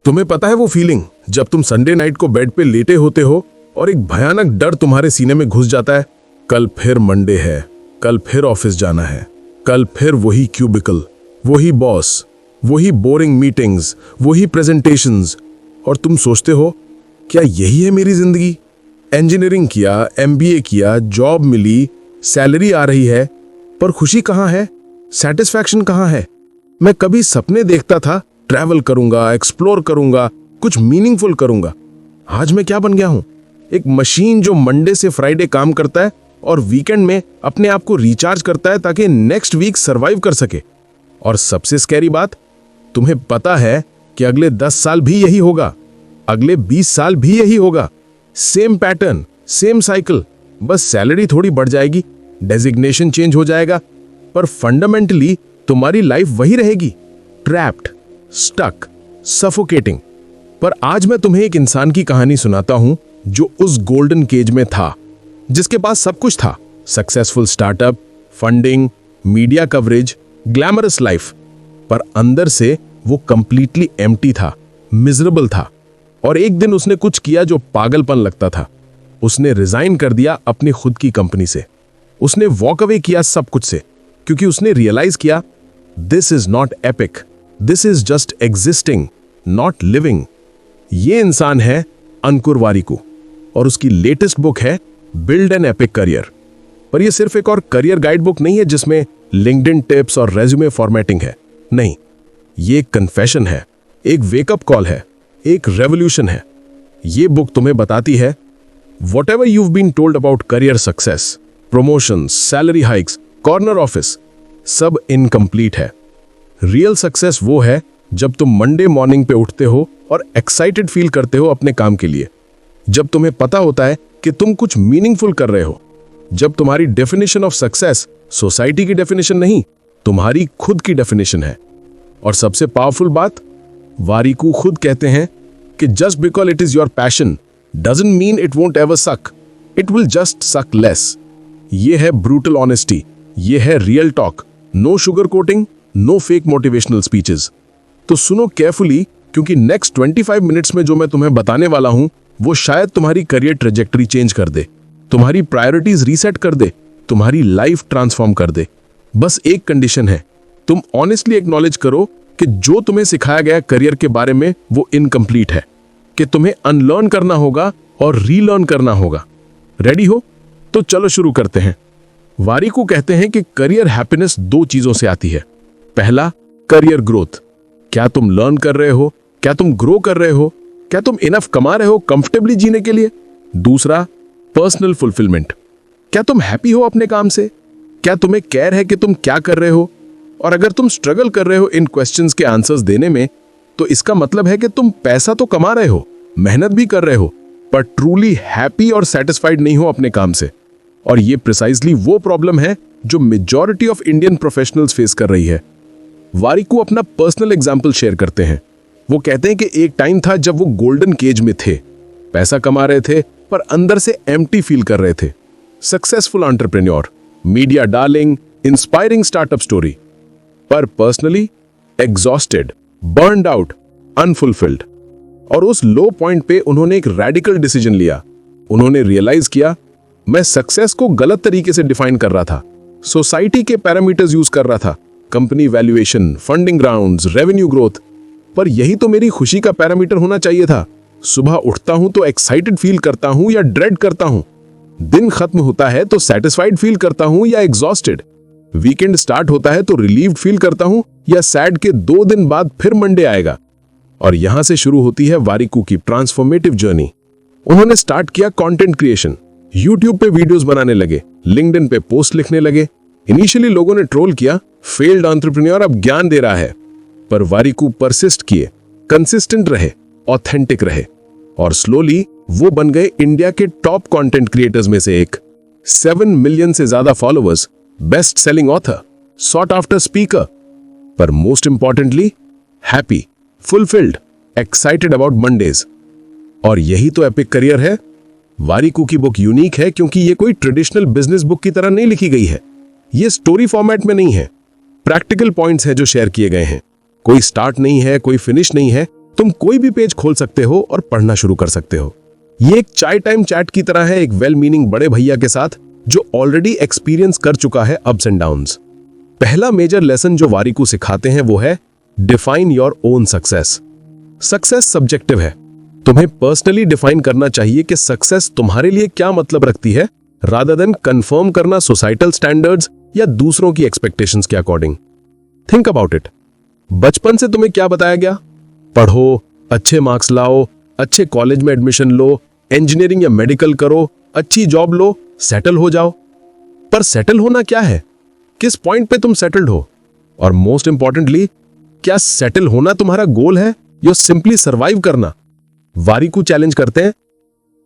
तुम्हें पता है वो फीलिंग जब तुम संडे नाइट को बेड पे लेटे होते हो और एक भयानक डर तुम्हारे सीने में घुस जाता है। कल फिर मंडे है, कल फिर ऑफिस जाना है, कल फिर वही क्यूबिकल, वही बॉस, वही बोरिंग मीटिंग्स, वही प्रेजेंटेशंस। और तुम सोचते हो क्या यही है मेरी जिंदगी? इंजीनियरिंग किया, एमबीए किया, जॉब मिली, सैलरी आ रही है, पर खुशी कहाँ है? सेटिस्फैक्शन कहाँ है? मैं कभी सपने देखता था ट्रैवल करूंगा, एक्सप्लोर करूंगा, कुछ मीनिंगफुल करूंगा। आज मैं क्या बन गया हूं? एक मशीन जो मंडे से फ्राइडे काम करता है और वीकेंड में अपने आप को रिचार्ज करता है ताकि नेक्स्ट वीक सरवाइव कर सके। और सबसे स्कैरी बात, तुम्हें पता है कि अगले 10 साल भी यही होगा, अगले 20 साल भी यही होगा। सेम पैटर्न, सेम साइकिल, बस सैलरी थोड़ी बढ़ जाएगी, डेजिग्नेशन चेंज हो जाएगा, पर फंडामेंटली तुम्हारी लाइफ वही रहेगी, ट्रैप्ड, स्टक, सफोकेटिंग। पर आज मैं तुम्हें एक इंसान की कहानी सुनाता हूं जो उस गोल्डन केज में था, जिसके पास सब कुछ था, successful startup, funding, media coverage, glamorous life, पर अंदर से वो कंप्लीटली एम्प्टी था, मिजरेबल था। और एक दिन उसने कुछ किया जो पागलपन लगता था। उसने रिजाइन कर दिया अपनी खुद की कंपनी से। उसने वॉक अवे किया सब कुछ से, क्योंकि उसने रियलाइज किया this is not epic, this is just existing, not living. ये इंसान है अंकुर वारिकू और उसकी लेटेस्ट बुक है बिल्ड एन एपिक करियर। पर यह सिर्फ एक और करियर गाइड बुक नहीं है जिसमें लिंक्डइन टिप्स और रेज्यूमे फॉर्मेटिंग है। नहीं, ये एक कन्फेशन है, एक वेकअप कॉल है, एक रेवोल्यूशन है। ये बुक तुम्हें बताती है whatever you've been told about career success, promotions, salary hikes, corner office, सब इनकम्प्लीट है। रियल सक्सेस वो है जब तुम मंडे मॉर्निंग पे उठते हो और एक्साइटेड फील करते हो अपने काम के लिए, जब तुम्हें पता होता है कि तुम कुछ मीनिंगफुल कर रहे हो, जब तुम्हारी डेफिनेशन ऑफ सक्सेस सोसाइटी की डेफिनेशन नहीं, तुम्हारी खुद की डेफिनेशन है। और सबसे पावरफुल बात, वारिकू खुद कहते हैं कि just because it is your passion doesn't mean it won't ever suck. It will just suck less. ये है brutal honesty. ये है real talk. No sugar coating, no fake motivational speeches. तो सुनो carefully, क्योंकि next 25 minutes में जो मैं तुम्हें बताने वाला हूं, वो शायद तुम्हारी career trajectory change कर दे, तुम्हारी priorities reset कर दे, तुम्हारी life transform कर दे। बस एक condition है, तुम honestly acknowledge करो कि जो तुम्हें सिखाया गया career के बारे में वो incomplete है, कि तुम्हें अनलर्न करना होगा और रीलर्न करना होगा। रेडी हो? तो चलो शुरू करते हैं। वारिकू कहते हैं कि करियर हैप्पीनेस 2 चीजों से आती है। पहला, करियर ग्रोथ। क्या तुम लर्न कर रहे हो? क्या तुम ग्रो कर रहे हो? क्या तुम इनफ कमा रहे हो कंफर्टेबली जीने के लिए? दूसरा, पर्सनल फुलफिलमेंट। क्या तुम हैप्पी हो अपने काम से? क्या तुम्हें केयर है कि तुम क्या कर रहे हो? और अगर तुम स्ट्रगल कर रहे हो इन क्वेश्चंस के आंसर्स देने में, तो इसका मतलब है कि तुम पैसा तो कमा रहे हो, मेहनत भी कर रहे हो, पर ट्रूली हैप्पी और सेटिस्फाइड नहीं हो अपने काम से। और ये प्रिसाइजली वो प्रॉब्लम है जो majority of Indian professionals face कर रही है। वारिकू अपना पर्सनल एग्जांपल शेयर करते हैं। वो कहते हैं कि एक टाइम था जब वो गोल्डन केज में थे, पैसा कमा रहे थे पर अंदर से एम्प्टी फील कर रहे थे। Successful entrepreneur, media darling, inspiring startup story, पर personally exhausted, burned out, unfulfilled. और उस लो पॉइंट पे उन्होंने एक रेडिकल डिसीजन लिया। उन्होंने रियलाइज किया, मैं सक्सेस को गलत तरीके से डिफाइन कर रहा था, सोसाइटी के पैरामीटर्स यूज कर रहा था, company valuation, funding rounds, revenue growth, पर यही तो मेरी खुशी का पैरामीटर होना चाहिए था। सुबह उठता हूं तो एक्साइटेड फील करता हूं या ड्रेड करता हूं? दिन खत्म होता है तो सेटिस्फाइड फील करता हूं या एग्जॉस्टेड? वीकेंड स्टार्ट होता है तो रिलीव्ड फील करता हूं या सैड के 2 दिन बाद फिर मंडे आएगा? और यहां से शुरू होती है वारिकू की ट्रांसफॉर्मेटिव जर्नी। उन्होंने स्टार्ट किया कंटेंट क्रिएशन, यूट्यूब पे वीडियोस बनाने लगे, लिंक्डइन पे पोस्ट लिखने लगे। इनिशियली लोगों ने ट्रोल किया, फेल्ड एंटरप्रेन्योर अब ज्ञान दे रहा है, पर वारिकू परसिस्ट किए, कंसिस्टेंट रहे, ऑथेंटिक रहे, और स्लोली वो बन गए इंडिया के टॉप कंटेंट क्रिएटर्स में से एक। 7 मिलियन से ज्यादा followers, best selling author, sought after speaker, पर most importantly happy, fulfilled, excited about Mondays. और यही तो एपिक करियर है। वारिकू की बुक यूनिक है क्योंकि ये कोई ट्रेडिशनल बिजनेस बुक की तरह नहीं लिखी गई है। ये स्टोरी फॉर्मेट में नहीं है, प्रैक्टिकल पॉइंट्स हैं जो शेयर किए गए हैं। कोई स्टार्ट नहीं है, कोई फिनिश नहीं है, तुम कोई भी पेज खोल सकते हो और पढ़ना शुरू कर सकते हो। ये एक चाय टाइम चैट की तरह है, एक वेल मीनिंग बड़े भैया के साथ जो ऑलरेडी एक्सपीरियंस कर चुका है अप्स एंड डाउन्स। पहला मेजर लेसन जो वारिकू सिखाते हैं वो है define your own success. Success subjective है। तुम्हें पर्सनली डिफाइन करना चाहिए कि सक्सेस तुम्हारे लिए क्या मतलब रखती है, रादर देन कंफर्म करना सोसाइटल स्टैंडर्ड्स या दूसरों की एक्सपेक्टेशंस के अकॉर्डिंग। Think about it. बचपन से तुम्हें क्या बताया गया? पढ़ो, अच्छे मार्क्स लाओ, अच्छे कॉलेज में एडमिशन लो, इंजीनियरिंग या मेडिकल करो, अच्छी जॉब लो, सेटल हो जाओ। पर सेटल होना क्या है? किस पॉइंट पे तुम सेटल्ड हो? और मोस्ट इंपॉर्टेंटली, क्या सेटल होना तुम्हारा गोल है या सिंपली सरवाइव करना? वारिकू चैलेंज करते हैं,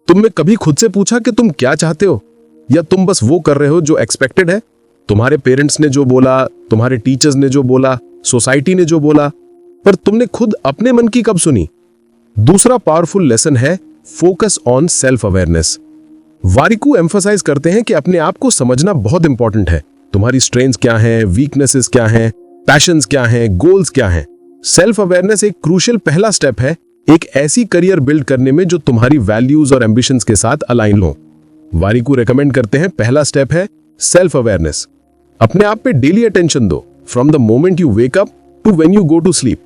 तुमने कभी खुद से पूछा कि तुम क्या चाहते हो, या तुम बस वो कर रहे हो जो एक्सपेक्टेड है? तुम्हारे पेरेंट्स ने जो बोला, तुम्हारे टीचर्स ने जो बोला, सोसाइटी ने जो बोला, पर तुमने खुद अपने मन की कब सुनी? दूसरा पावरफुल लेसन है focus on self awareness. Warikoo emphasize करते हैं कि अपने आप को समझना बहुत इंपॉर्टेंट है। तुम्हारी स्ट्रेंथ्स क्या हैं, वीकनेसेस क्या हैं, पैशंस क्या हैं, गोल्स क्या हैं। सेल्फ अवेयरनेस एक क्रूशियल पहला स्टेप है एक ऐसी करियर बिल्ड करने में जो तुम्हारी वैल्यूज और एम्बिशंस के साथ अलाइन हो। वारिकू रेकमेंड करते हैं पहला स्टेप है सेल्फ अवेयरनेस। अपने आप पे डेली अटेंशन दो, from the moment you wake up to when you go to sleep.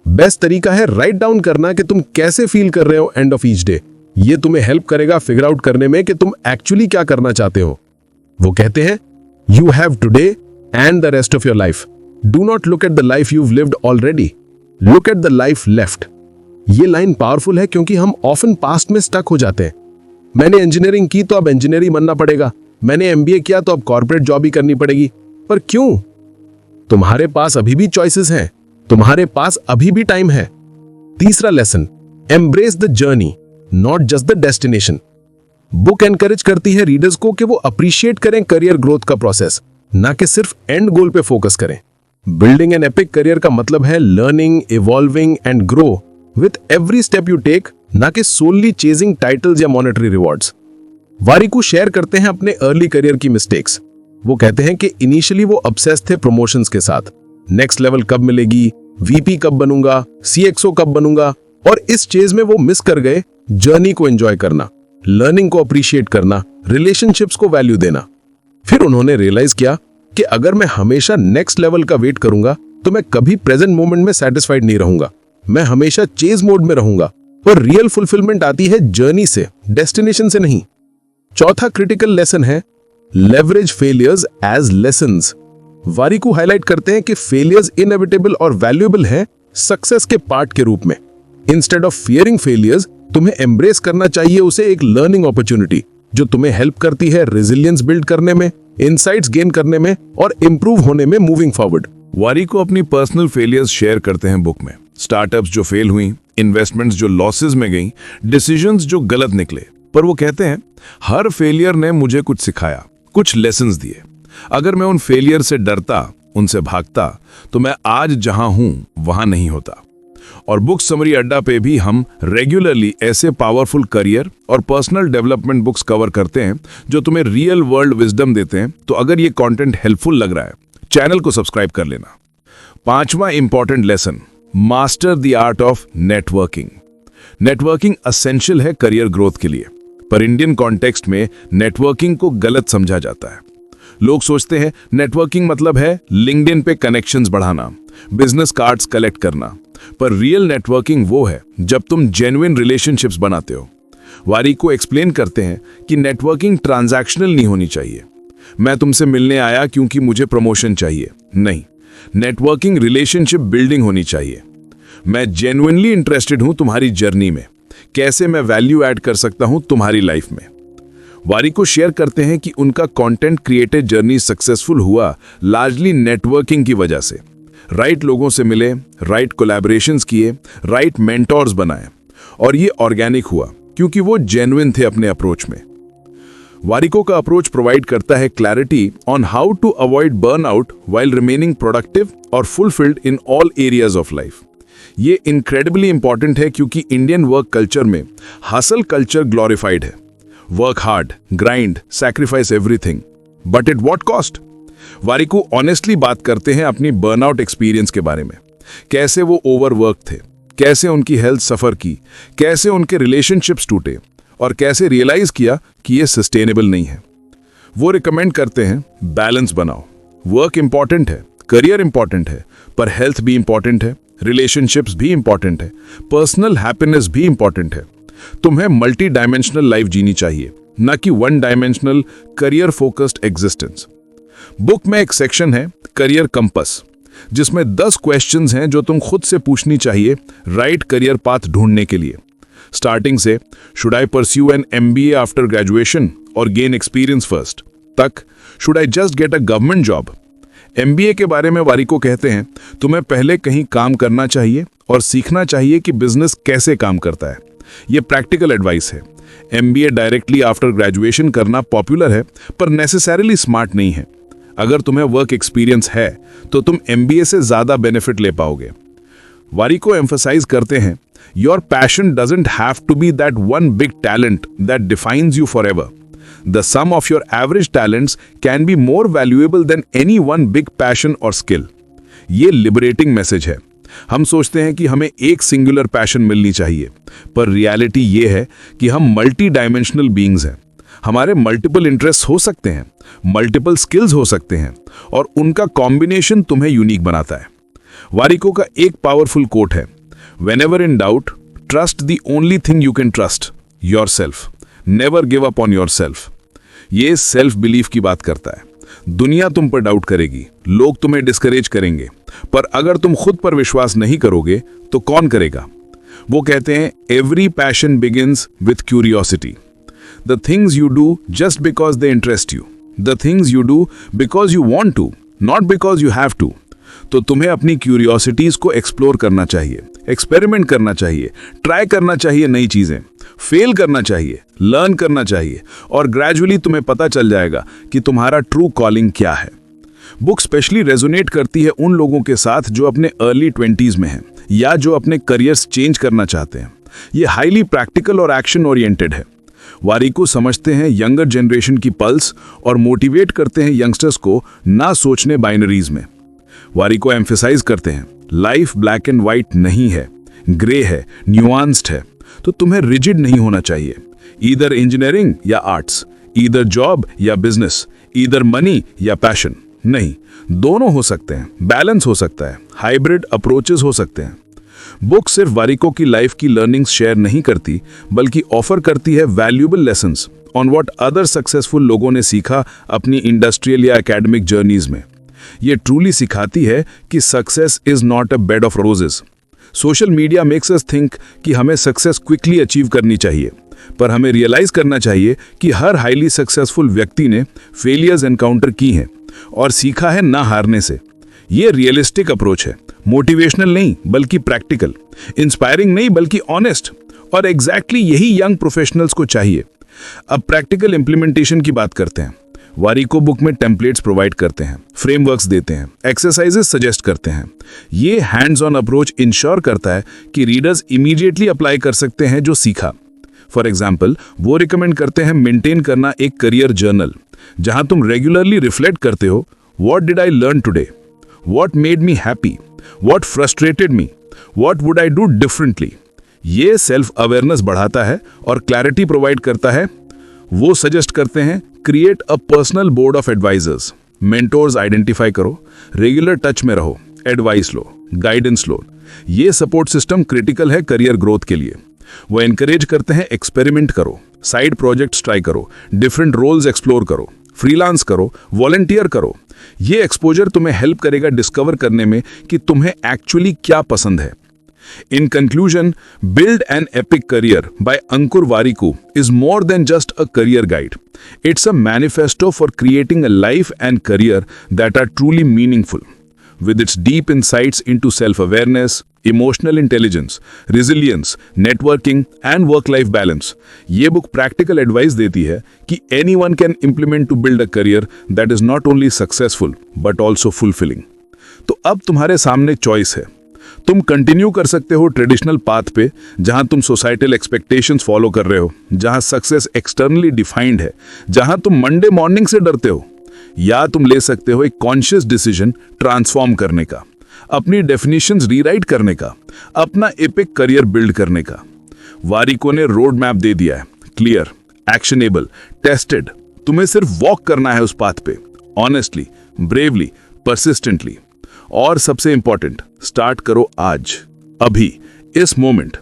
Best तरीका है राइट डाउन करना कि तुम कैसे फील कर रहे हो एंड ऑफ ईच डे। ये तुम्हें हेल्प करेगा फिगर आउट करने में कि तुम एक्चुअली क्या करना चाहते हो। वो कहते हैं you have today and the rest of your life. Do not look at the life you've lived already, look at the life left। ये लाइन पावरफुल है क्योंकि हम ऑफन पास्ट में स्टक हो जाते हैं। मैंने इंजीनियरिंग की तो अब इंजीनियर ही बनना पड़ेगा, मैंने एमबीए किया तो अब कॉर्पोरेट जॉब ही करनी पड़ेगी। पर क्यों? तुम्हारे पास अभी भी चॉइसेस हैं, तुम्हारे पास अभी भी टाइम है। तीसरा lesson, embrace the journey not just the destination. Book encourage करती है रीडर्स को कि वो अप्रिशिएट करें करियर ग्रोथ का प्रोसेस, ना कि सिर्फ एंड गोल पे फोकस करें। बिल्डिंग एन एपिक करियर का मतलब है learning, evolving and grow with every step you take, ना कि सोनली चेजिंग टाइटल्स या मॉनेटरी रिवॉर्ड्स। वारिकू शेयर करते हैं अपने अर्ली करियर की मिस्टेक्स। वो कहते हैं कि इनिशियली वो ऑब्सेस्ड थे प्रमोशंस के साथ। नेक्स्ट लेवल कब मिलेगी, वीपी कब बनूंगा, सीएक्सओ कब बनूंगा, और इस चेज में वो मिस कर गए जर्नी को एंजॉय करना, लर्निंग को अप्रिशिएट करना, रिलेशनशिप्स को वैल्यू देना। फिर उन्होंने रियलाइज किया कि अगर मैं हमेशा नेक्स्ट लेवल का वेट करूंगा तो मैं कभी प्रेजेंट मोमेंट में सेटिस्फाइड नहीं रहूंगा, मैं हमेशा चेज मोड में रहूंगा। पर रियल फुलफिलमेंट आती है जर्नी से, डेस्टिनेशन से नहीं। चौथा क्रिटिकल लेसन है leverage failures as lessons. Warikoo highlight करते हैं कि फेलियर्स इनएविटेबल और वैल्यूएबल हैं सक्सेस के पार्ट के रूप में। इंस्टेड ऑफ फियरिंग फेलियर्स, तुम्हें एम्ब्रेस करना चाहिए उसे एक लर्निंग अपॉर्चुनिटी जो तुम्हें हेल्प करती है रेजिलियंस बिल्ड करने में, इनसाइट्स गेन करने में और इंप्रूव होने में मूविंग फॉरवर्ड। वारिकू अपनी पर्सनल फेलियर्स शेयर करते हैं बुक में। स्टार्टअप्स जो फेल हुई, इन्वेस्टमेंट्स जो लॉसेस में गई, डिसीजंस जो गलत निकले। पर वो कहते हैं हर फेलियर ने मुझे कुछ सिखाया, कुछ लेसन्स दिए। अगर मैं उन फेलियर से डरता, उनसे भागता, तो मैं आज जहां हूं वहां नहीं होता। और बुक समरी अड्डा पे भी हम रेगुलरली ऐसे पावरफुल करियर और पर्सनल डेवलपमेंट बुक्स कवर करते हैं जो तुम्हें रियल वर्ल्ड विजडम देते हैं। तो अगर ये कंटेंट हेल्पफुल लग रहा है, चैनल को सब्सक्राइब कर लेना। पांचवा important lesson, master the art of networking. Networking essential है करियर ग्रोथ के लिए, पर इंडियन कॉन्टेक्स्ट में नेटवर्किंग को गलत समझा जाता है। लोग सोचते हैं नेटवर्किंग मतलब है लिंक्डइन पे कनेक्शंस बढ़ाना, बिजनेस कार्ड्स कलेक्ट करना। पर रियल नेटवर्किंग वो है जब तुम जेन्युइन रिलेशनशिप्स बनाते हो। वारिकू एक्सप्लेन करते हैं कि नेटवर्किंग ट्रांजैक्शनल नहीं होनी चाहिए। मैं तुमसे मिलने आया क्योंकि मुझे प्रमोशन चाहिए, नहीं। नेटवर्किंग रिलेशनशिप बिल्डिंग होनी चाहिए। मैं जेन्युइनली इंटरेस्टेड हूं तुम्हारी जर्नी में, कैसे मैं वैल्यू ऐड कर सकता हूं तुम्हारी लाइफ में। वारिकू शेयर करते हैं कि उनका कंटेंट क्रिएटेड जर्नी सक्सेसफुल हुआ लार्जली नेटवर्किंग की वजह से। राइट लोगों से मिले, राइट कोलैबोरेशंस किए, राइट मेंटोर्स बनाए, और ये ऑर्गेनिक हुआ क्योंकि वो जेन्युइन थे अपने अप्रोच में। वारिकू का अप्रोच प्रोवाइड करता है clarity on how to avoid burnout while remaining productive और fulfilled in all areas of life. ये इनक्रेडिबली इंपॉर्टेंट है क्योंकि इंडियन वर्क कल्चर में हसल कल्चर ग्लोरिफाइड है। Work hard, grind, sacrifice everything, but at what cost. Warikoo honestly बात करते हैं अपनी बर्नआउट एक्सपीरियंस के बारे में, कैसे वो ओवरवर्क थे, कैसे उनकी हेल्थ सफ़र की, कैसे उनके रिलेशनशिप्स टूटे और कैसे रियलाइज किया कि ये सस्टेनेबल नहीं है। वो रिकमेंड करते हैं बैलेंस बनाओ। वर्क इंपॉर्टेंट है, करियर इंपॉर्टेंट है, पर हेल्थ भी इंपॉर्टेंट है, रिलेशनशिप्स भी इंपॉर्टेंट है, पर्सनल हैप्पीनेस भी इंपॉर्टेंट है। तुम्हें मल्टी डायमेंशनल लाइफ जीनी चाहिए, न कि one dimensional career focused existence. Book में एक सेक्शन है करियर कंपस, जिसमें 10 क्वेश्चंस हैं जो तुम खुद से पूछनी चाहिए राइट करियर पाथ ढूंढने के लिए। स्टार्टिंग से should I pursue an MBA after graduation और गेन एक्सपीरियंस फर्स्ट तक should I just get a government job. MBA के बारे में वारिको कहते हैं तुम्हें पहले कहीं काम करना चाहिए और सीखना चाहिए कि बिजनेस कैसे काम करता है। ये प्रैक्टिकल एडवाइस है। MBA डायरेक्टली आफ्टर ग्रेजुएशन करना पॉपुलर है, पर नेसेसरीली स्मार्ट नहीं है। अगर तुम्हें वर्क एक्सपीरियंस है तो तुम MBA से ज्यादा बेनिफिट ले पाओगे। वारिको एम्फसाइज करते हैं your passion doesn't have to be that one big talent that defines you forever. The sum of your average talents can be more valuable than any one big passion और skill. ये liberating message है। हम सोचते हैं कि हमें एक singular passion मिलनी चाहिए, पर रियलिटी ये है कि हम मल्टी डायमेंशनल बीइंग्स हैं। हमारे मल्टीपल इंटरेस्ट हो सकते हैं, मल्टीपल स्किल्स हो सकते हैं, और उनका कॉम्बिनेशन तुम्हें यूनिक बनाता है। वारिको का एक पावरफुल कोट है, whenever in doubt trust the only thing you can trust, yourself. Never give up on yourself. ये सेल्फ बिलीफ की बात करता है। दुनिया तुम पर डाउट करेगी, लोग तुम्हें डिस्करेज करेंगे, पर अगर तुम खुद पर विश्वास नहीं करोगे तो कौन करेगा। वो कहते हैं every passion begins with curiosity. The things you do just because they interest you. The things you do because you want to, not because you have to. तो तुम्हें अपनी क्यूरियोसिटीज को एक्सप्लोर करना चाहिए, एक्सपेरिमेंट करना चाहिए, ट्राई करना चाहिए नई चीजें, फेल करना चाहिए, लर्न करना चाहिए, और ग्रेजुअली तुम्हें पता चल जाएगा कि तुम्हारा ट्रू कॉलिंग क्या है। बुक स्पेशली रेजोनेट करती है उन लोगों के साथ जो अपने अर्ली 20s में हैं या जो अपने करियर्स चेंज करना चाहते हैं। ये हाईली प्रैक्टिकल और एक्शन ओरिएंटेड है। वारिको समझते हैं यंगर जनरेशन की पल्स और मोटिवेट करते हैं यंगस्टर्स को ना सोचने बाइनरीज में। वारिको एम्फसाइज करते हैं लाइफ ब्लैक एंड व्हाइट नहीं है, ग्रे है, न्यूआंस्ड है। तो तुम्हें रिजिड नहीं होना चाहिए, ईदर इंजीनियरिंग या आर्ट्स, ईदर जॉब या बिजनेस, ईदर मनी या पैशन। नहीं, दोनों हो सकते हैं, बैलेंस हो सकता है, हाइब्रिड अप्रोचेस हो सकते हैं। बुक सिर्फ वारिको की लाइफ की लर्निंग्स शेयर नहीं करती, बल्कि ऑफर करती है valuable lessons on what other successful लोगों ने सीखा अपनी इंडस्ट्रियल या एकेडमिक जर्नीज में। ये ट्रूली सिखाती है कि success is not a bed of roses. Social media makes us think कि हमें सक्सेस क्विकली अचीव करनी चाहिए, पर हमें रियलाइज करना चाहिए कि हर हाईली सक्सेसफुल व्यक्ति ने फेलियर्स एनकाउंटर की हैं और सीखा है ना हारने से। ये रियलिस्टिक अप्रोच है, मोटिवेशनल नहीं बल्कि प्रैक्टिकल, इंस्पायरिंग नहीं बल्कि ऑनेस्ट, और एग्जैक्टली यही यंग प्रोफेशनल्स को चाहिए। अब प्रैक्टिकल इंप्लीमेंटेशन की बात करते हैं। वारिको बुक में टेम्पलेट्स प्रोवाइड करते हैं, फ्रेमवर्क्स देते हैं, एक्सरसाइजेस सजेस्ट करते हैं। ये हैंड्स ऑन अप्रोच इंश्योर करता है कि रीडर्स इमीडिएटली अप्लाई कर सकते हैं जो सीखा। फॉर एग्जाम्पल, वो रिकमेंड करते हैं मेंटेन करना एक करियर जर्नल, जहां तुम रेगुलरली रिफ्लेक्ट करते हो what did I learn today, what made me happy, what frustrated me, what would I do differently. ये सेल्फ अवेयरनेस बढ़ाता है और क्लैरिटी प्रोवाइड करता है। वो सजेस्ट करते हैं create a personal board of advisors, mentors identify करो, रेगुलर टच में रहो, एडवाइस लो, गाइडेंस लो। ये सपोर्ट सिस्टम क्रिटिकल है करियर ग्रोथ के लिए। वो एनकरेज करते हैं एक्सपेरिमेंट करो, साइड प्रोजेक्ट्स ट्राई करो, डिफरेंट रोल्स एक्सप्लोर करो, फ्रीलांस करो, वॉलंटियर करो। ये एक्सपोजर तुम्हें हेल्प करेगा डिस्कवर करने में कि तुम्हें एक्चुअली क्या पसंद है। In conclusion, Build an Epic Career by Ankur Warikoo is more than just a career guide. It's a manifesto for creating a life and career that are truly meaningful. With its deep insights into self-awareness, emotional intelligence, resilience, networking, and work-life balance, ये book practical advice देती है कि anyone can implement to build a career that is not only successful but also fulfilling. तो अब तुम्हारे सामने choice है। तुम कंटिन्यू कर सकते हो ट्रेडिशनल पाथ पे, जहां तुम सोसाइटल एक्सपेक्टेशंस फॉलो कर रहे हो, जहां सक्सेस एक्सटर्नली डिफाइंड है, जहां तुम मंडे मॉर्निंग से डरते हो, या तुम ले सकते हो एक कॉन्शियस डिसीजन ट्रांसफॉर्म करने का, अपनी डेफिनेशंस रीराइट करने का, अपना एपिक करियर बिल्ड करने का। वारिको ने रोड मैप दे दिया है, क्लियर, एक्शनेबल, टेस्टेड। तुम्हें सिर्फ वॉक करना है उस पाथ पे, ऑनेस्टली, ब्रेवली, परसिस्टेंटली। और सबसे इंपॉर्टेंट, स्टार्ट करो आज, अभी, इस मोमेंट,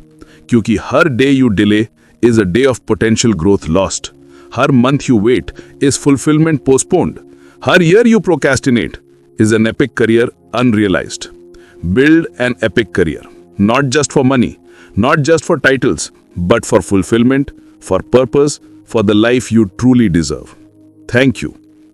क्योंकि हर day you delay is a day of potential growth lost. हर month you wait is fulfillment postponed. हर year you procrastinate is an epic career unrealized. Build an epic career, not just for money, not just for titles, but for fulfillment, for purpose, for the life you truly deserve. Thank you.